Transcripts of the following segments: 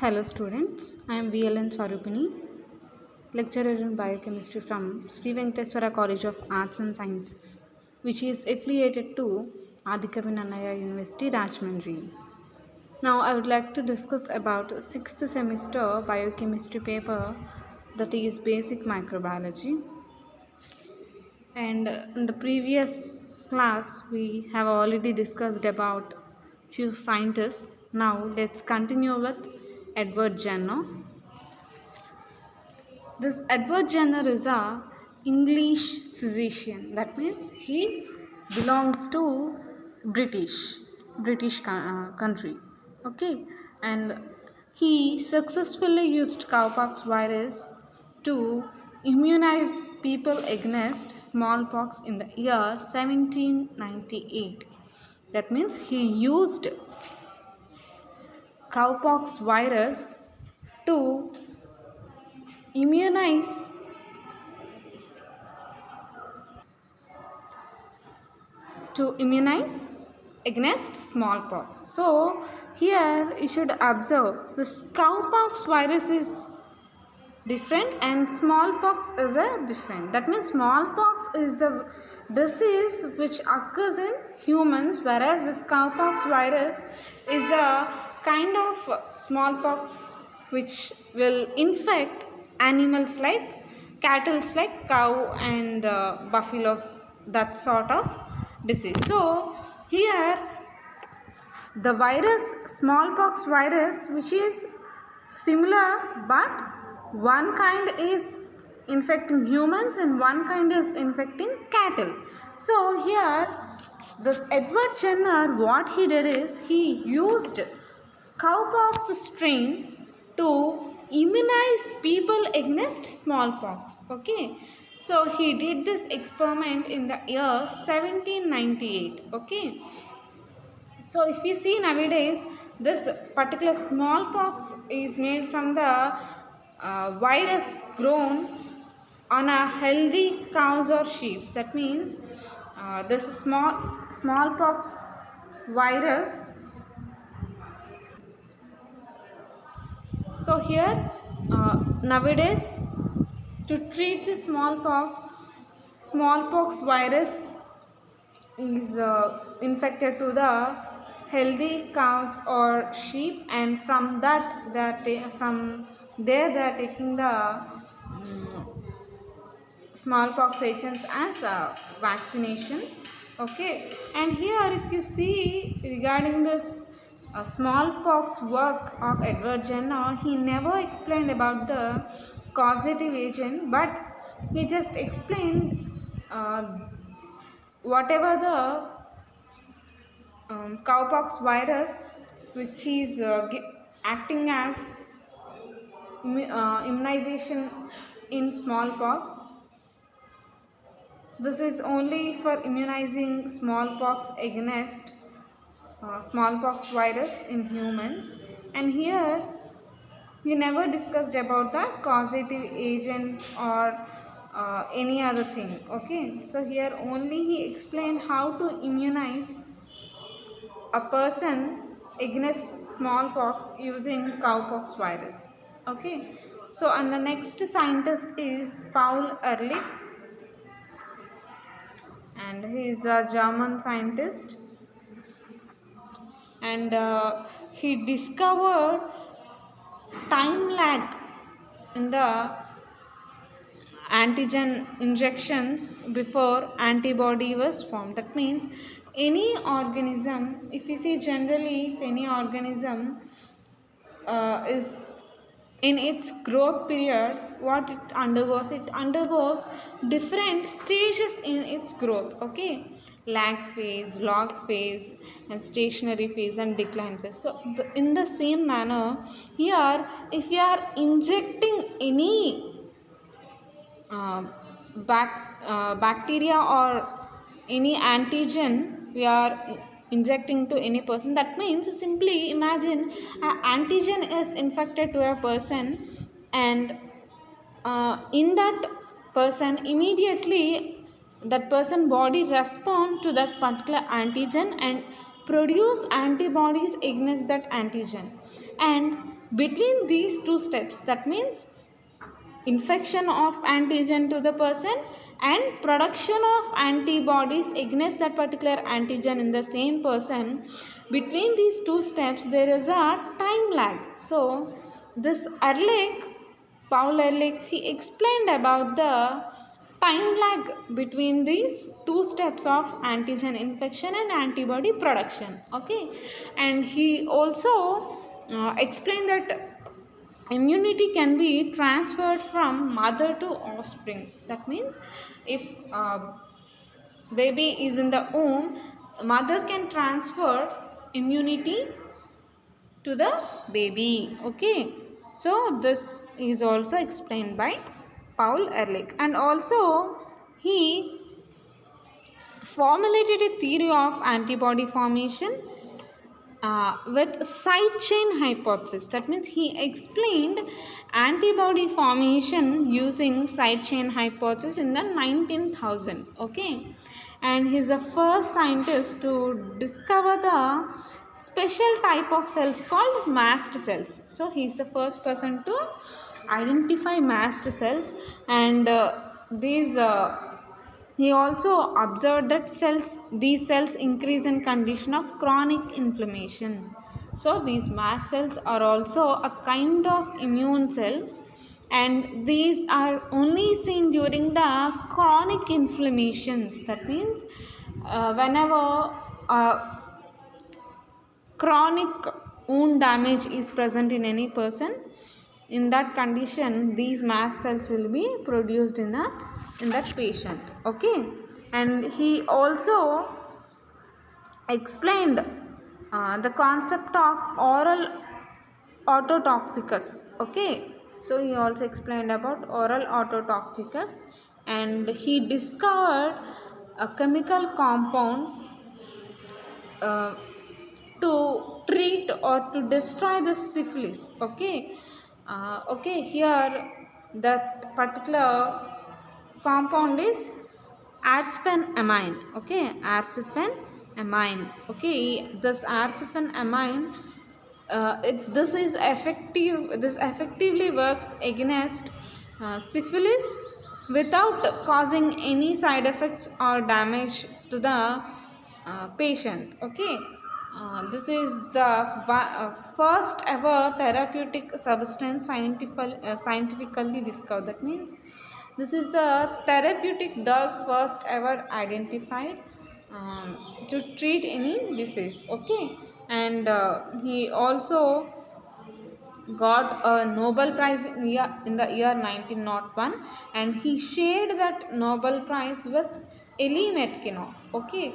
Hello students, I am VLN Swarupini, lecturer in biochemistry from Sri Venkateswara College of Arts and Sciences, which is affiliated to Adhikavi Nannaya University, Rajahmundry. Now I would like to discuss about 6th semester biochemistry paper, that is basic microbiology. And in the previous class we have already discussed about few scientists. Now let's continue with Edward Jenner. This Edward Jenner is a English physician. That means he belongs to British country. Okay, and he successfully used cowpox virus to immunize people against smallpox in the year 1798. That means he used cowpox virus to immunize against smallpox. So here you should observe this cowpox virus is different and smallpox is a different. That means smallpox is the disease which occurs in humans, whereas this cowpox virus is a kind of smallpox which will infect animals like cattle, like cow and buffaloes, that sort of disease. So here the virus, smallpox virus, which is similar, but one kind is infecting humans and one kind is infecting cattle. So here this Edward Jenner, what he did is he used cowpox strain to immunize people against smallpox. Okay, so he did this experiment in the year 1798. Okay, so if you see nowadays, this particular smallpox is made from the virus grown on a healthy cows or sheep. That means this smallpox virus. So here nowadays, to treat the smallpox virus is infected to the healthy cows or sheep, and from that from there they are taking the smallpox agents as a vaccination. Okay, and here if you see regarding this smallpox work of Edward Jenner, he never explained about the causative agent, but he just explained whatever the cowpox virus which is acting as immunization in smallpox. This is only for immunizing smallpox against smallpox virus in humans, and here we never discussed about the causative agent or any other thing. Okay, so here only he explained how to immunize a person against smallpox using cowpox virus. Okay, so and the next scientist is Paul Ehrlich, and he is a German scientist, and he discovered time lag in the antigen injections before antibody was formed. That means any organism, if you see generally, if any organism is in its growth period, what it undergoes different stages in its growth. Okay, lag phase, log phase, and stationary phase and decline phase. So in the same manner here, if you are injecting any bacteria or any antigen we are injecting to any person, that means simply imagine an antigen is infected to a person, and in that person immediately that person body respond to that particular antigen, and produce antibodies against that antigen, and between these two steps, that means infection of antigen to the person and production of antibodies against that particular antigen in the same person, between these two steps there is a time lag. So this Ehrlich, Paul Ehrlich, he explained about the time lag between these two steps of antigen infection and antibody production. Okay, and he also explained that immunity can be transferred from mother to offspring. That means if baby is in the womb, mother can transfer immunity to the baby. Okay, so this is also explained by Paul Ehrlich, and also he formulated a theory of antibody formation with side chain hypothesis. That means he explained antibody formation using side chain hypothesis in the 19,000. Okay, and he's the first scientist to discover the special type of cells called mast cells. So he's the first person to identify mast cells, and these he also observed that these cells increase in condition of chronic inflammation. So these mast cells are also a kind of immune cells, and these are only seen during the chronic inflammations. That means whenever chronic wound damage is present in any person, in that condition these mast cells will be produced in that patient. Okay, and he also explained the concept of oral autotoxicus. Okay, so he also explained about oral autotoxicus, and he discovered a chemical compound uh, to treat or to destroy the syphilis. Okay, okay, here that particular compound is arsphenamine. Okay, arsphenamine. Okay, this arsphenamine, this is effective. This effectively works against syphilis without causing any side effects or damage to the patient. Okay, this is the first ever therapeutic substance scientifically discovered. That means this is the therapeutic drug first ever identified to treat any disease. Okay, and he also got a Nobel Prize in the year 1901, and he shared that Nobel Prize with Elie Metchnikoff. Okay,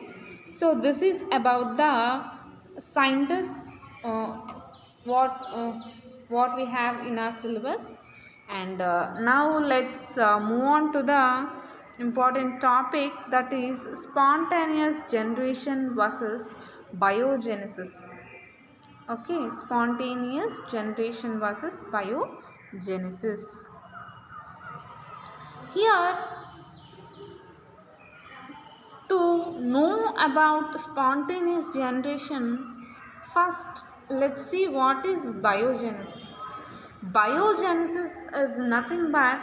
so this is about the scientists, what what we have in our syllabus, and now let's move on to the important topic, that is spontaneous generation versus biogenesis. Okay, spontaneous generation versus biogenesis. Here, to know about spontaneous generation, first let's see what is biogenesis. Biogenesis is nothing but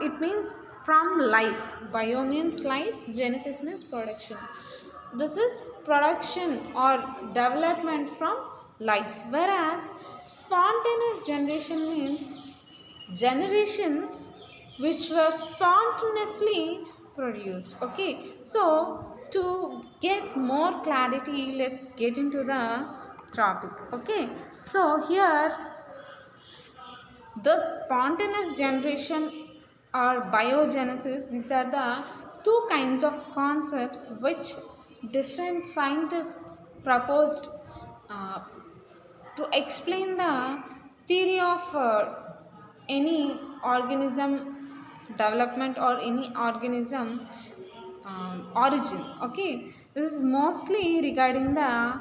it means from life. Bio means life, genesis means production. This is production or development from life, whereas spontaneous generation means generations which were spontaneously produced. Okay, so to get more clarity, let's get into the topic. Okay, so here the spontaneous generation or biogenesis, these are the two kinds of concepts which different scientists proposed uh, to explain the theory of any organism development or any organism origin. Okay, this is mostly regarding the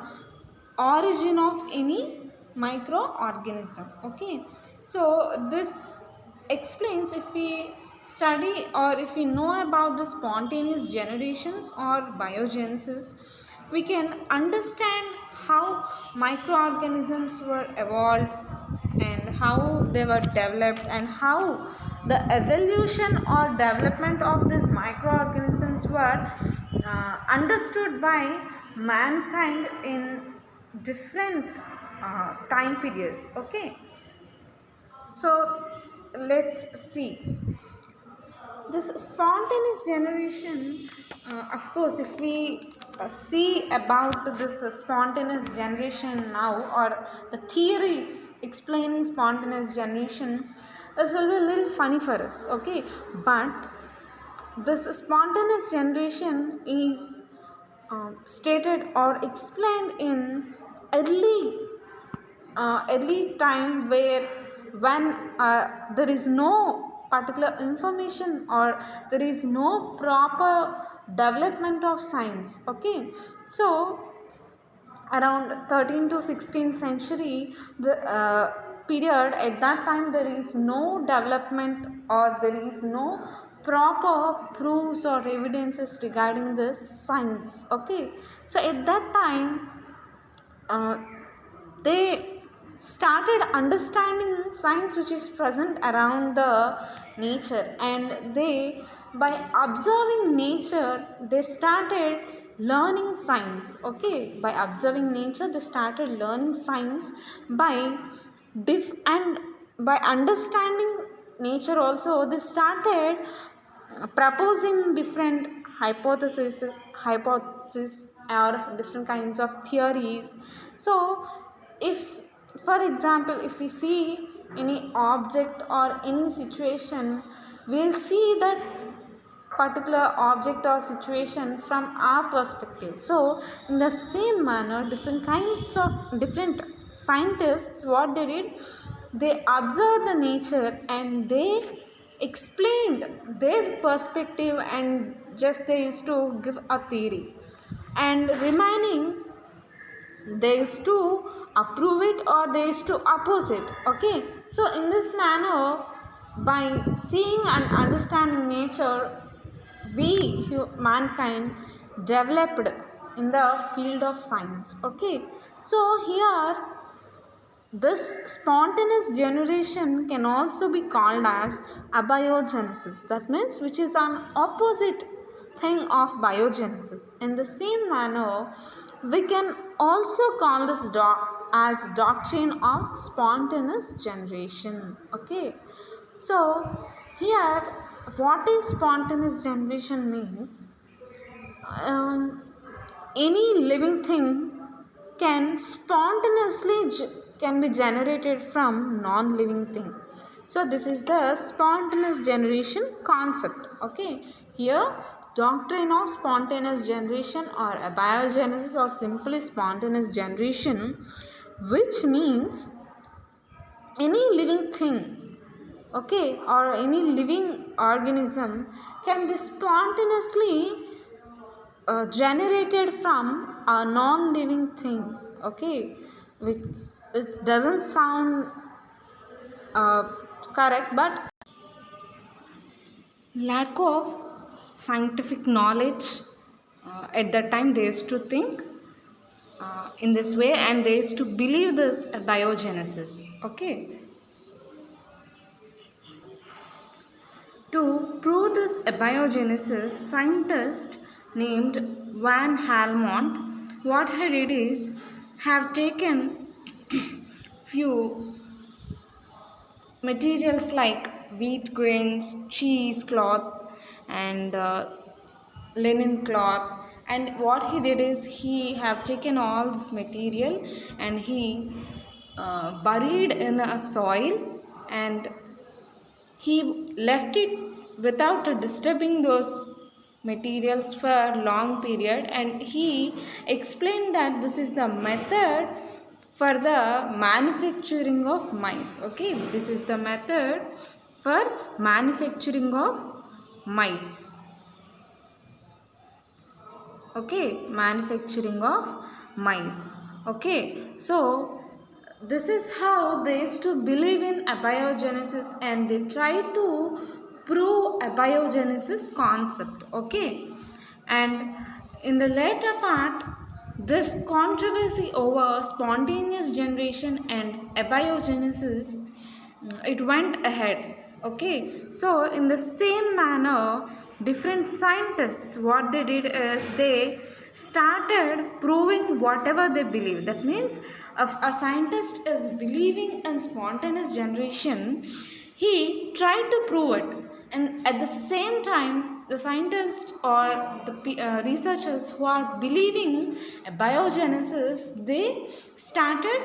origin of any microorganism. Okay, so this explains, if we study or if we know about the spontaneous generations or biogenesis, we can understand how microorganisms were evolved and how they were developed and how the evolution or development of these microorganisms were understood by mankind in different time periods. Okay, so let's see this spontaneous generation. Of course, if we see about this spontaneous generation now, or the theories explaining spontaneous generation, this will be a little funny for us. Okay, but this spontaneous generation is stated or explained in early time, where when there is no particular information or there is no proper development of science. Okay, so around 13th to 16th century, the period, at that time there is no development or there is no proper proofs or evidences regarding this science. Okay, so at that time uh, they started understanding science which is present around the nature, and they, by observing nature, they started learning science. Okay, by observing nature they started learning science by and by understanding nature also they started proposing different hypotheses or different kinds of theories. So if, for example, if we see any object or any situation, we'll see that particular object or situation from our perspective. So in the same manner, different scientists, what they did, they observed the nature and they explained their perspective, and just they used to give a theory, and remaining they used to approve it or they used to oppose it. Okay, so in this manner, by seeing and understanding nature, we mankind developed in the field of science. Okay, so here this spontaneous generation can also be called as abiogenesis, that means which is an opposite thing of biogenesis. In the same manner, we can also call this as doctrine of spontaneous generation. Okay, so here what is spontaneous generation means, um, any living thing can can be generated from non-living thing. So this is the spontaneous generation concept. Okay, here doctrine of spontaneous generation or abiogenesis or simply spontaneous generation, which means any living thing, okay, or any living organism can be spontaneously generated from a non-living thing. Okay, which doesn't sound uh, correct, but lack of scientific knowledge, at that time they used to think in this way, and they used to believe this biogenesis. Okay, to prove this abiogenesis, scientist named Van Helmont, what he did is have taken few materials like wheat grains, cheese cloth, and linen cloth. And what he did is he have taken all this material and he buried in a soil, and he left it without disturbing those materials for a long period, and he explained that this is the method for the manufacturing of mice. Okay, this is the method for manufacturing of mice. Okay, manufacturing of mice. Okay, so this is how they used to believe in abiogenesis, and they try to prove abiogenesis concept. Okay, and in the later part this controversy over spontaneous generation and abiogenesis, it went ahead. Okay, so in the same manner, different scientists, what they did is they started proving whatever they believe. That means if a scientist is believing in spontaneous generation, he tried to prove it, and at the same time the scientists or the researchers who are believing biogenesis, they started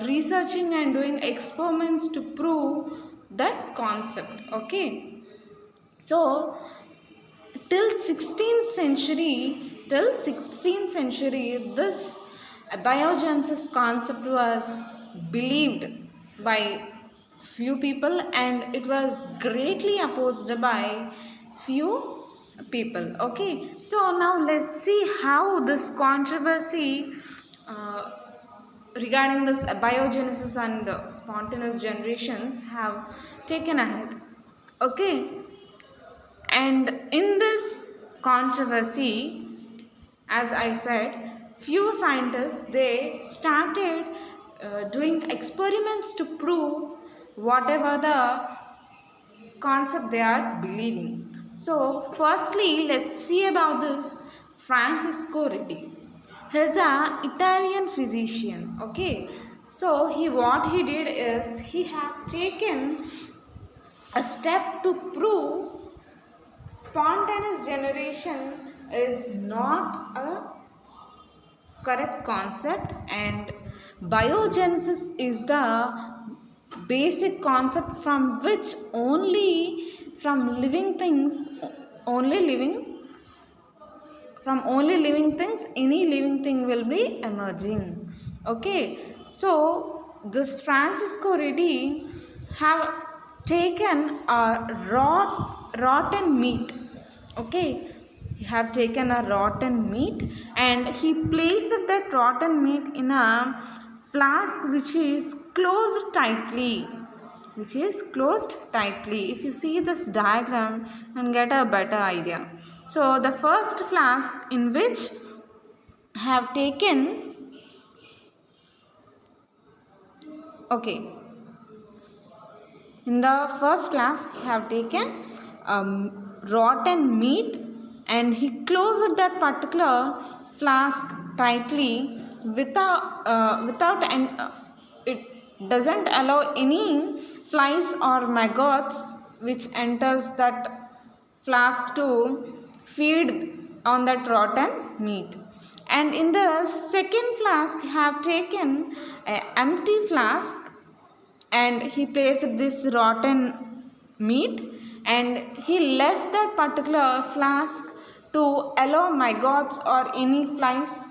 researching and doing experiments to prove that concept. Okay, so till 16th century this biogenesis concept was believed by few people, and it was greatly opposed by few people. Okay, so now let's see how this controversy regarding this biogenesis and the spontaneous generations have taken ahead. Okay, and in this controversy, as I said, few scientists they started doing experiments to prove whatever the concept they are believing. So, firstly, let's see about this Francisco Redi. He's a Italian physician. Okay, so what he did is he had taken a step to prove spontaneous generation is not a correct concept, and biogenesis is the basic concept from which only from living things only living from only living things any living thing will be emerging. Okay, so this Francisco Redi have taken a rotten meat. Okay, he have taken a rotten meat and he placed that rotten meat in a flask which is closed tightly. If you see this diagram and get a better idea. So the first flask in which have taken, okay, in the first flask he have taken rotten meat and he closed that particular flask tightly without and it doesn't allow any flies or maggots which enters that flask to feed on that rotten meat. And in the second flask have taken an empty flask and he placed this rotten meat and he left that particular flask to allow maggots or any flies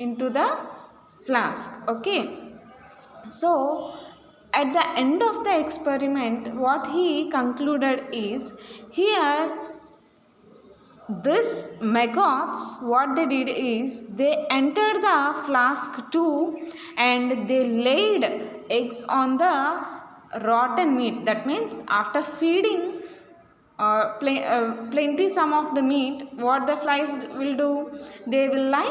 into the flask. Okay, so at the end of the experiment what he concluded is, here this maggots what they did is they entered the flask too and they laid eggs on the rotten meat. That means after feeding plenty some of the meat, what the flies will do, they will lay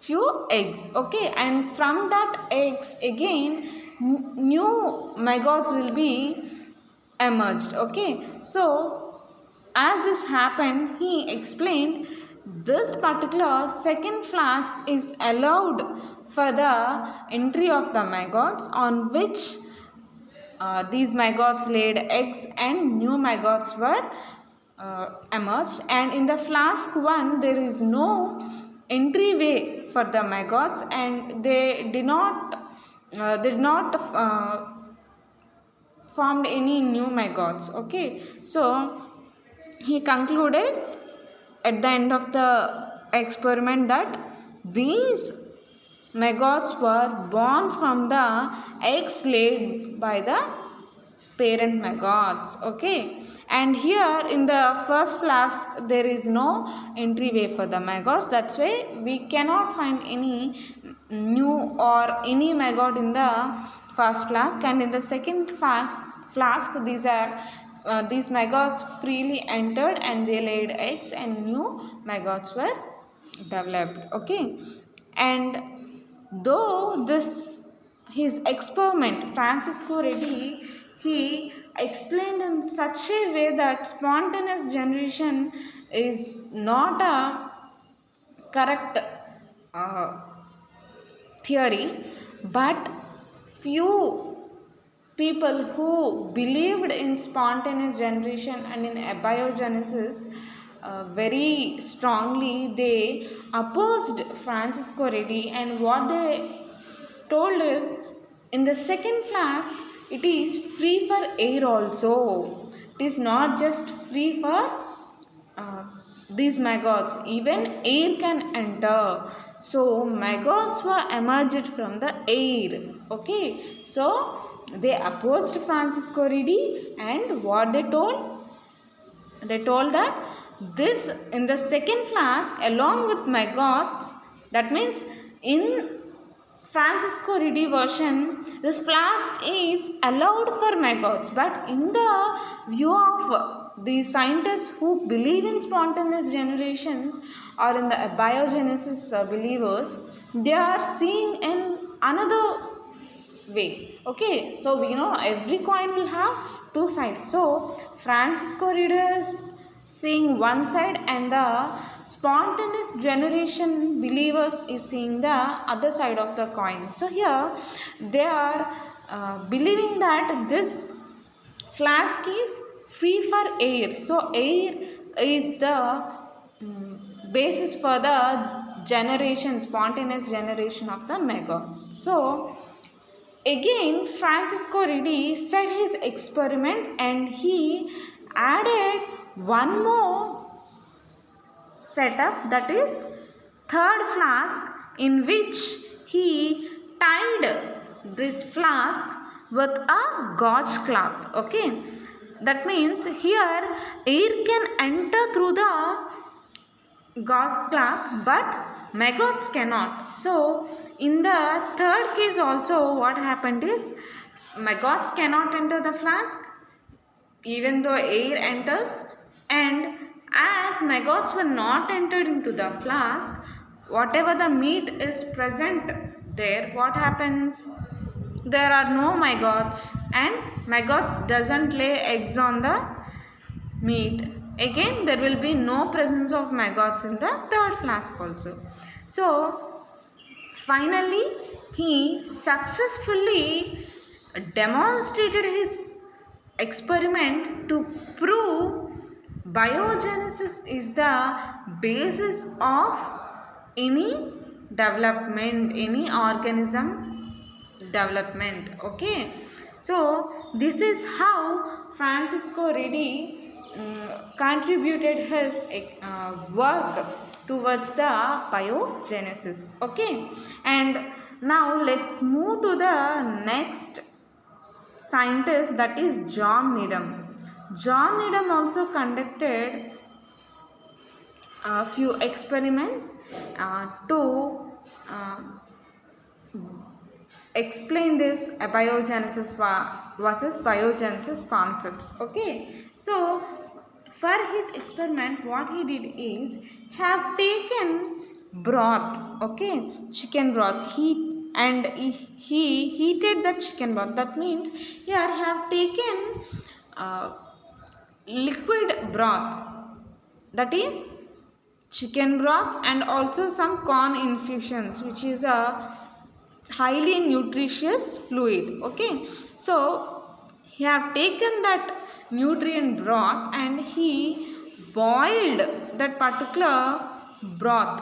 few eggs. Okay, and from that eggs again new maggots will be emerged. Okay, so as this happened, he explained this particular second flask is allowed for the entry of the maggots, on which these maggots laid eggs and new maggots were emerged. And in the flask 1 there is no entryway for the maggots and they did not formed any new maggots. Okay, so he concluded at the end of the experiment that these maggots were born from the eggs laid by the parent maggots. Okay, and here in the first flask there is no entryway for the maggots. That's why we cannot find any new or any maggot in the first flask, and in the second flask these maggots freely entered and they laid eggs and new maggots were developed. Okay, And though this his experiment, Francisco Redi, he explained in such a way that spontaneous generation is not a correct uh, theory, but few people who believed in spontaneous generation and in abiogenesis very strongly, they opposed Francisco Redi, and what they told is, in the second flask it is free for air also. It is not just free for uh, these maggots, even air can enter. So maggots were emerged from the air. Okay, so they opposed Francisco Redi, and what they told, they told that this, in the second flask along with maggots, that means in Francisco Redi version, this flask is allowed for maggots, but in the view of the scientists who believe in spontaneous generations or in the abiogenesis believers, they are seeing in another way. Okay, so we know every coin will have two sides. So Francisco Reader seeing one side, and the spontaneous generation believers is seeing the other side of the coin. So here they are believing that this flask is free for air. So air is the basis for the generation, spontaneous generation of the maggots. So again, Francisco Redi said his experiment, and he added one more setup, that is third flask, in which he tied this flask with a gauze cloth. Okay, that means here air can enter through the gauze cloth, but maggots cannot. So in the third case also, what happened is, maggots cannot enter the flask even though air enters, and as maggots were not entered into the flask, whatever the meat is present there, what happens? There are no maggots, and maggots doesn't lay eggs on the meat. Again, there will be no presence of maggots in the third flask also. So finally he successfully demonstrated his experiment to prove biogenesis is the basis of any development, any organism development. Okay, so this is how Francisco Redi contributed his work towards the biogenesis. Okay, and now let's move to the next scientist, that is John Needham. John Needham also conducted a few experiments to explain this abiogenesis versus biogenesis concepts. Okay, so for his experiment, what he did is, have taken broth, okay, chicken broth, he heated the chicken broth. That means here have taken liquid broth, that is chicken broth, and also some corn infusions, which is a highly nutritious fluid. Okay, so he have taken that nutrient broth and he boiled that particular broth,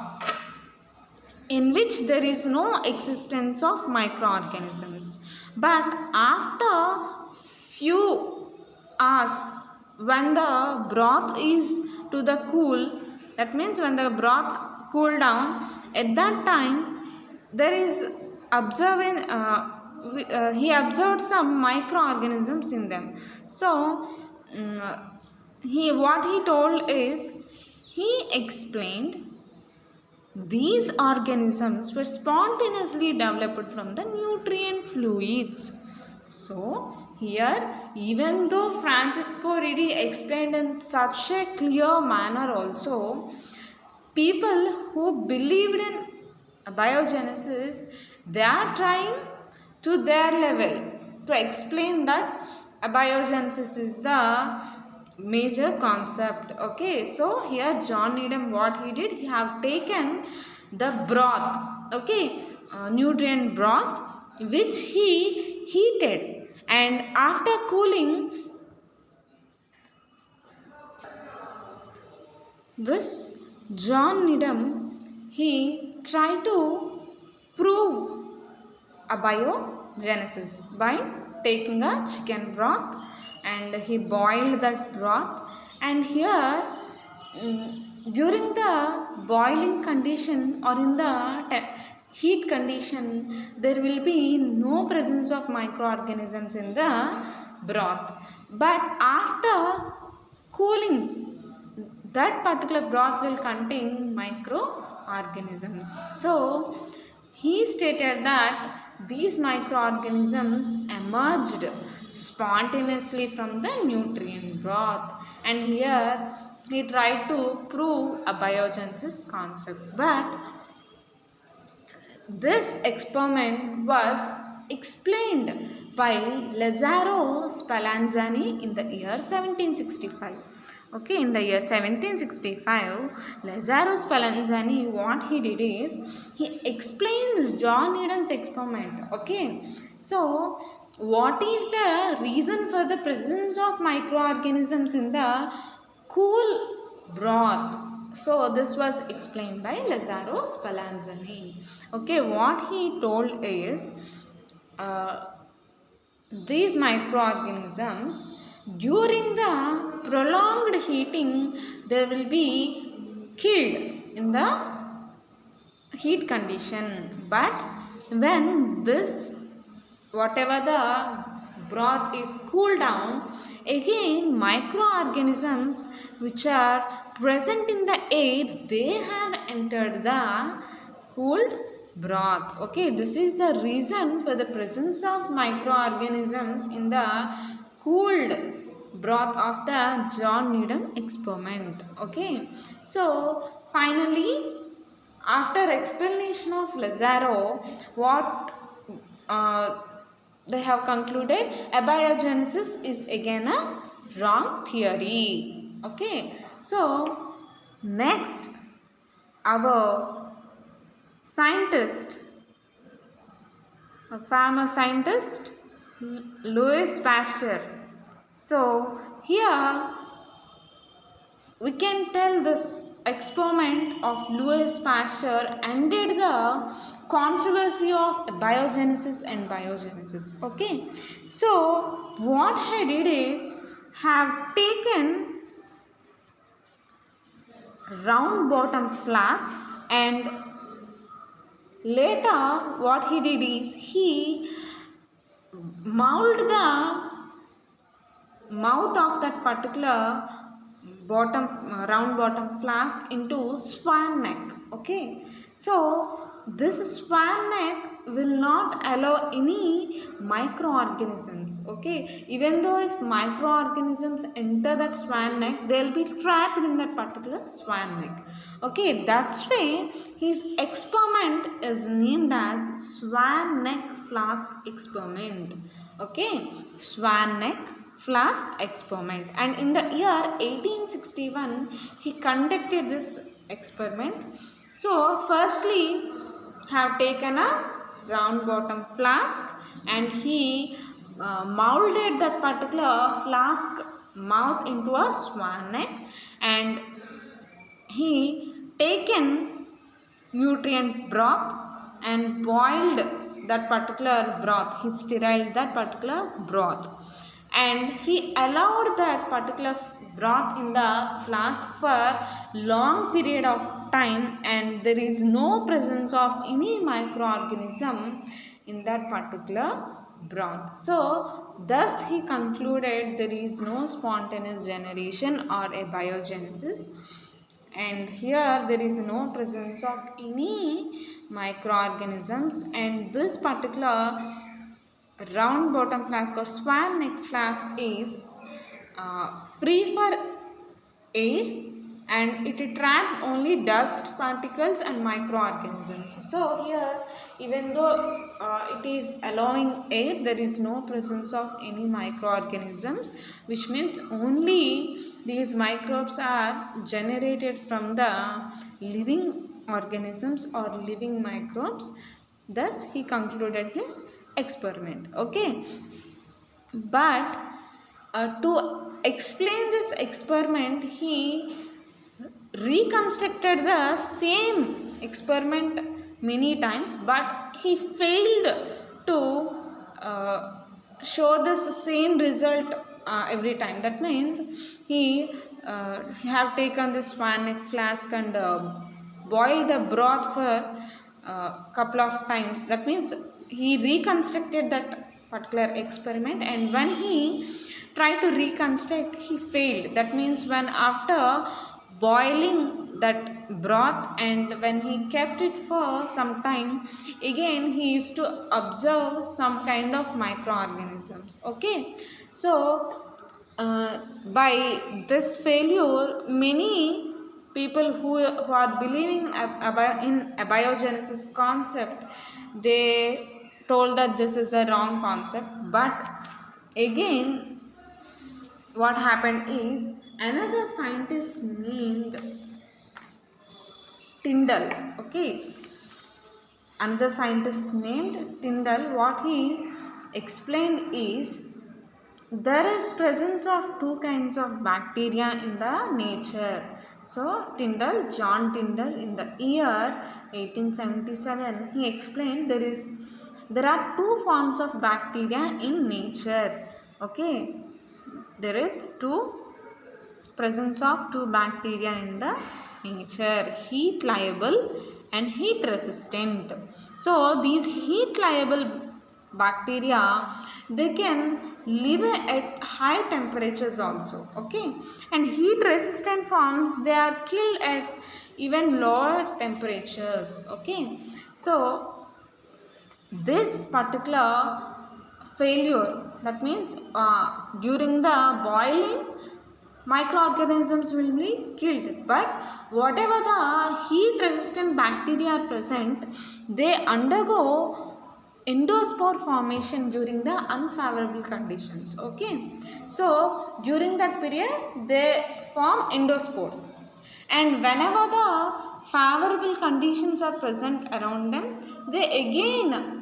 in which there is no existence of microorganisms. But after few hours, when the broth is to the cool, that means when the broth cool down, at that time there is observing he observed some microorganisms in them. So what he told is, he explained these organisms were spontaneously developed from the nutrient fluids. So here, even though Francisco Redi explained in such a clear manner also, people who believed in abiogenesis, they are trying to their level to explain that abiogenesis is the major concept. Okay, so here John Needham, what he did, he have taken the broth, okay, nutrient broth, which he heated, and after cooling this, John Needham, he tried to prove abiogenesis by taking a chicken broth, and he boiled that broth, and here during the boiling condition or in the heat condition, there will be no presence of microorganisms in the broth, but after cooling, that particular broth will contain microorganisms. So he stated that these microorganisms emerged spontaneously from the nutrient broth, and here he tried to prove a biogenesis concept, but this experiment was explained by Lazzaro Spallanzani in the year 1765. Okay, in the year 1765, Lazzaro Spallanzani, what he did is, he explains John Needham's experiment. Okay, so what is the reason for the presence of microorganisms in the cool broth? So this was explained by Lazzaro Spallanzani. Okay, what he told is, uh, these microorganisms, during the prolonged heating, they will be killed in the heat condition, but when this whatever the broth is cooled down, again microorganisms which are present in the air, they have entered the cooled broth. Okay, this is the reason for the presence of microorganisms in the cooled broth of the John Needham experiment. Okay, so finally, after explanation of Lazzaro, what they have concluded, abiogenesis is again a wrong theory. Okay, so next our scientist, a famous scientist, Louis Pasteur. So here we can tell this experiment of Louis Pasteur ended the controversy of biogenesis and biogenesis. Okay, so what he did is, have taken round bottom flask, and later what he did is, he molded the mouth of that particular bottom round bottom flask into swan neck. Okay, so this swan neck will not allow any microorganisms. Okay, even though if microorganisms enter that swan neck, they will be trapped in that particular swan neck. Okay, that's why his experiment is named as swan neck flask experiment. Okay, swan neck flask experiment, and in the year 1861 he conducted this experiment. So firstly, have taken a round bottom flask, and he molded that particular flask mouth into a swan neck, and he taken nutrient broth and boiled that particular broth. He steriled that particular broth, and he allowed that particular broth in the flask for long period of time, and there is no presence of any microorganism in that particular broth. So thus he concluded there is no spontaneous generation or a biogenesis, and here there is no presence of any microorganisms, and this particular round bottom flask or swan neck flask is free for air, and it trapped only dust particles and microorganisms. So here, even though it is allowing air, there is no presence of any microorganisms, which means only these microbes are generated from the living organisms or living microbes. Thus he concluded his experiment. Okay, but to explain this experiment, he reconstructed the same experiment many times, but he failed to show this same result every time. That means he have taken this one flask and boiled the broth for couple of times. That means he reconstructed that particular experiment, and when he tried to reconstruct, he failed. That means when after boiling that broth and when he kept it for some time, again he used to observe some kind of microorganisms. Okay, so by this failure, many people who are believing in abiogenesis concept, they told that this is a wrong concept. But again, what happened is, another scientist named Tyndall, okay, another scientist named Tyndall, what he explained is, there is presence of two kinds of bacteria in the nature. So John Tyndall, in the year 1877, he explained there are two forms of bacteria in nature. Okay, there is presence of two bacteria in the nature, heat liable and heat resistant. So these heat liable bacteria, they can live at high temperatures also. Okay, and heat resistant forms, they are killed at even lower temperatures. Okay, so this particular failure, that means during the boiling, microorganisms will be killed, but whatever the heat resistant bacteria are present, they undergo endospore formation during the unfavorable conditions. Okay, so during that period they form endospores, and whenever the favorable conditions are present around them, they again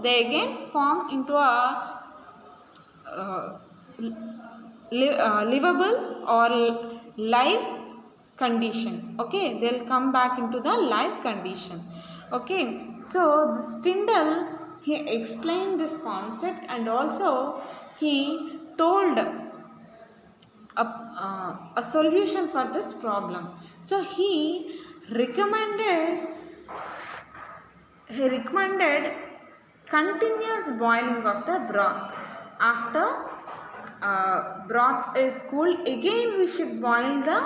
they again form into a livable or live condition. Okay, they'll come back into the live condition. Okay, so this Tyndall, he explained this concept, and also he told a solution for this problem. So he recommended continuous boiling of the broth. After broth is cooled, again we should boil the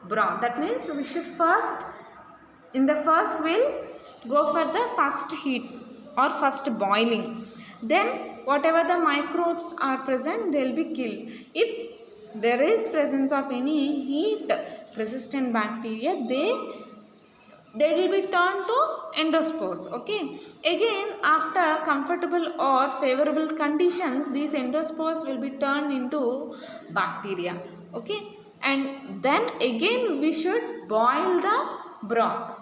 broth. That means we should first we'll go for the first heat or first boiling. Then whatever the microbes are present, they will be killed. If there is presence of any heat resistant bacteria, they will be turned to endospores. Okay, again after comfortable or favorable conditions, these endospores will be turned into bacteria. Okay, and then again we should boil the broth.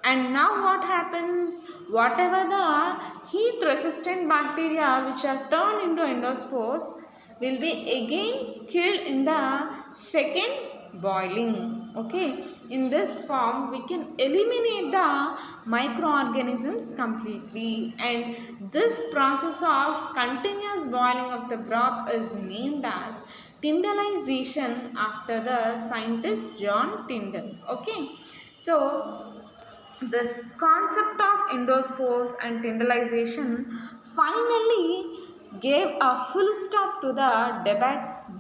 And now what happens? Whatever the heat resistant bacteria which are turned into endospores will be again killed in the second boiling. Okay, in this form we can eliminate the microorganisms completely, and this process of continuous boiling of the broth is named as Tyndallization, after the scientist John Tyndall. Okay, so this concept of endospores and Tyndallization finally gave a full stop to the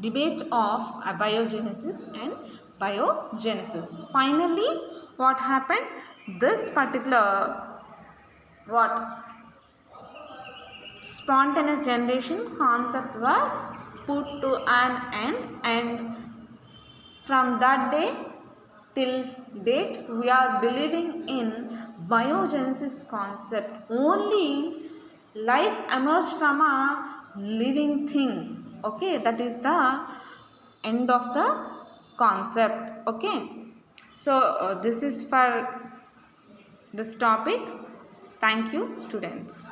debate of abiogenesis and biogenesis. Finally, what happened? This particular spontaneous generation concept was put to an end, and From that day till date, we are believing in biogenesis concept. Only life emerged from a living thing. Okay, that is the end of the concept. Okay, so this is for this topic. Thank you, students.